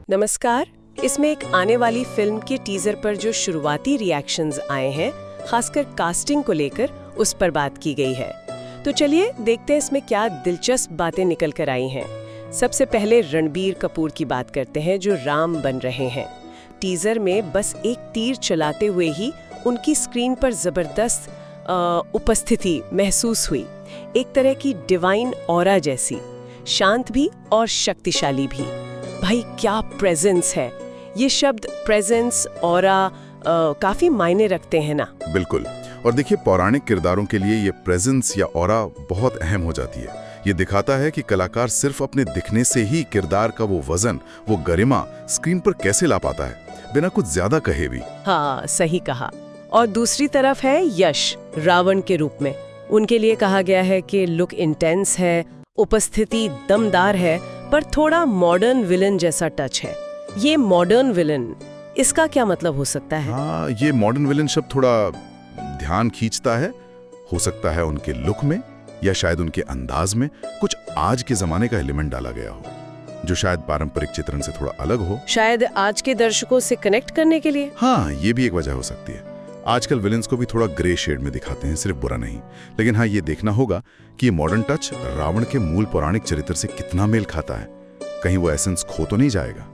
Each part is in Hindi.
नमस्कार। इसमें एक आने वाली फिल्म के टीजर पर जो शुरुआती रिएक्शंस आए हैं, खासकर कास्टिंग को लेकर, उस पर बात की गई है। तो चलिए देखते हैं इसमें क्या दिलचस्प बातें निकल कर आई हैं। सबसे पहले रणबीर कपूर की बात करते हैं जो राम बन रहे हैं। टीजर में बस एक तीर चलाते हुए ही उनकी स्क्रीन पर जबरदस्त उपस्थिति महसूस हुई। एक तरह की डिवाइन ऑरा जैसी, शांत भी और शक्तिशाली भी। भाई क्या प्रेजेंस है। ये शब्द प्रेजेंस, ऑरा काफी मायने रखते हैं ना। बिल्कुल। और देखिए, पौराणिक किरदारों के लिए ये प्रेजेंस या ऑरा बहुत अहम हो जाती है। ये दिखाता है कि कलाकार सिर्फ अपने दिखने से ही किरदार का वो वजन, वो गरिमा स्क्रीन पर कैसे ला पाता है, बिना कुछ ज्यादा कहे भी। हाँ, सही कहा। और दूसरी तरफ है यश, रावण के रूप में। उनके लिए कहा गया है कि लुक इंटेंस है, उपस्थिति दमदार है, पर थोड़ा मॉडर्न विलन जैसा टच है। ये मॉडर्न विलन, इसका क्या मतलब हो सकता है? हाँ, ये मॉडर्न विलन शब्द थोड़ा ध्यान खींचता है। हो सकता है उनके लुक में या शायद उनके अंदाज में कुछ आज के जमाने का एलिमेंट डाला गया हो, जो शायद पारंपरिक चित्रण से थोड़ा अलग हो। शायद आज के दर्शकों से कनेक्ट करने के लिए। हाँ, ये भी एक वजह हो सकती है। आजकल विलेंस को भी थोड़ा ग्रे शेड में दिखाते हैं, सिर्फ बुरा नहीं। लेकिन हाँ, ये देखना होगा कि ये मॉडर्न टच रावण के मूल पौराणिक चरित्र से कितना मेल खाता है। कहीं वो एसेंस खो तो नहीं जाएगा?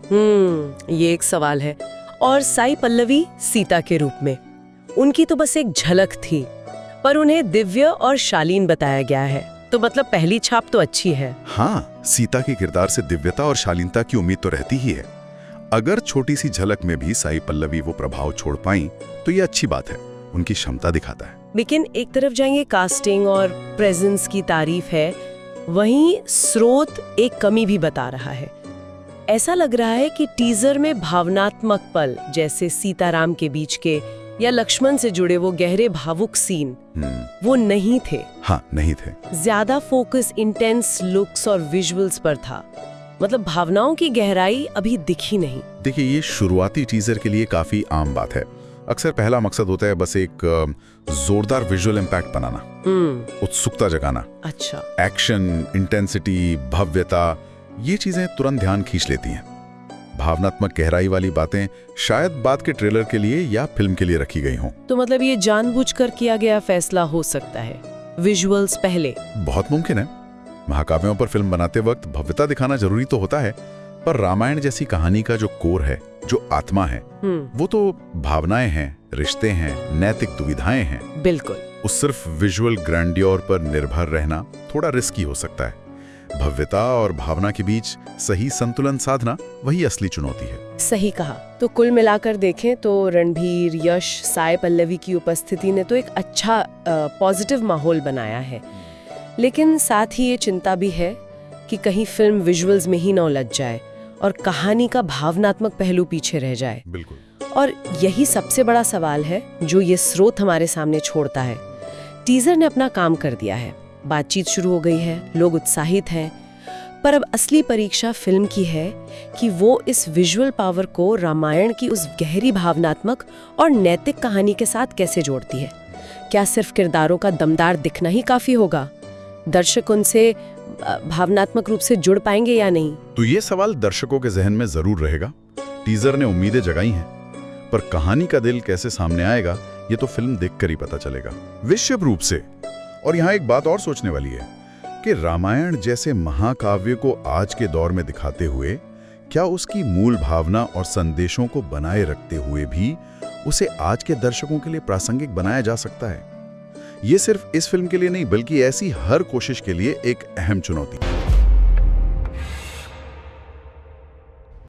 ये एक सवाल है। और साई पल्लवी सीता के रूप में, उनकी तो बस एक झलक थी, पर उन्हें दिव्य और शालीन बताया गया है। तो मतलब पहली छाप तो अच्छी है। हाँ, सीता के किरदार से दिव्यता और शालीनता की उम्मीद तो रहती ही है। अगर छोटी सी झलक में भी साई पल्लवी वो प्रभाव छोड़ पाई तो ये अच्छी बात है, उनकी क्षमता दिखाता है। लेकिन एक तरफ जाएंगे कास्टिंग और प्रेजेंस की तारीफ है, वहीं स्रोत एक कमी भी बता रहा है। ऐसा लग रहा है कि टीजर में भावनात्मक पल, जैसे सीताराम के बीच के या लक्ष्मण से जुड़े वो गहरे भावुक सीन, वो नहीं थे। हाँ, नहीं थे। ज्यादा फोकस इंटेंस लुक्स और विजुअल्स पर था। मतलब भावनाओं की गहराई अभी दिखी नहीं। देखिए, ये शुरुआती टीजर के लिए काफी आम बात है। अक्सर पहला मकसद होता है बस एक जोरदार विजुअल इम्पैक्ट बनाना, उत्सुकता जगाना। अच्छा। एक्शन, इंटेंसिटी, भव्यता, ये चीजें तुरंत ध्यान खींच लेती हैं। भावनात्मक गहराई वाली बातें शायद बाद के ट्रेलर के लिए या फिल्म के लिए रखी गई हों। तो मतलब ये जानबूझकर किया गया फैसला हो सकता है, विजुअल्स पहले। बहुत मुमकिन है। महाकाव्यों पर फिल्म बनाते वक्त भव्यता दिखाना जरूरी तो होता है, पर रामायण जैसी कहानी का जो कोर है, जो आत्मा है, वो तो भावनाएं हैं, रिश्ते हैं, नैतिक दुविधाएं हैं। बिल्कुल। उस सिर्फ विजुअल ग्रैंडियोर पर निर्भर रहना थोड़ा रिस्की हो सकता है। भव्यता और भावना के बीच सही संतुलन साधना वही असली चुनौती है। सही कहा। तो कुल मिलाकर देखें तो रणबीर, यश, साई पल्लवी की उपस्थिति ने तो एक अच्छा पॉजिटिव माहौल बनाया है। लेकिन साथ ही ये चिंता भी है कि कहीं फिल्म विजुअल्स में ही न उलझ जाए और कहानी का भावनात्मक पहलू पीछे रह जाए। बिल्कुल। और यही सबसे बड़ा सवाल है जो ये स्रोत हमारे सामने छोड़ता है। टीजर ने अपना काम कर दिया है, बातचीत शुरू हो गई है, लोग उत्साहित हैं, पर अब असली परीक्षा फिल्म की है कि वो इस विजुअल पावर को रामायण की उस गहरी भावनात्मक और नैतिक कहानी के साथ कैसे जोड़ती है। क्या सिर्फ किरदारों का दमदार दिखना ही काफी होगा? दर्शक उनसे भावनात्मक रूप से जुड़ पाएंगे या नहीं? तो ये सवाल दर्शकों के जहन में जरूर रहेगा। टीजर ने उम्मीदें जगाई हैं, पर कहानी का दिल कैसे सामने आएगा ये तो फिल्म देखकर ही पता चलेगा, विशुद्ध रूप से। और यहाँ एक बात और सोचने वाली है कि रामायण जैसे महाकाव्य को आज के दौर में दिखाते हुए क्या उसकी मूल भावना और संदेशों को बनाए रखते हुए भी उसे आज के दर्शकों के लिए प्रासंगिक बनाया जा सकता है। ये सिर्फ इस फिल्म के लिए नहीं, बल्कि ऐसी हर कोशिश के लिए एक अहम चुनौती है।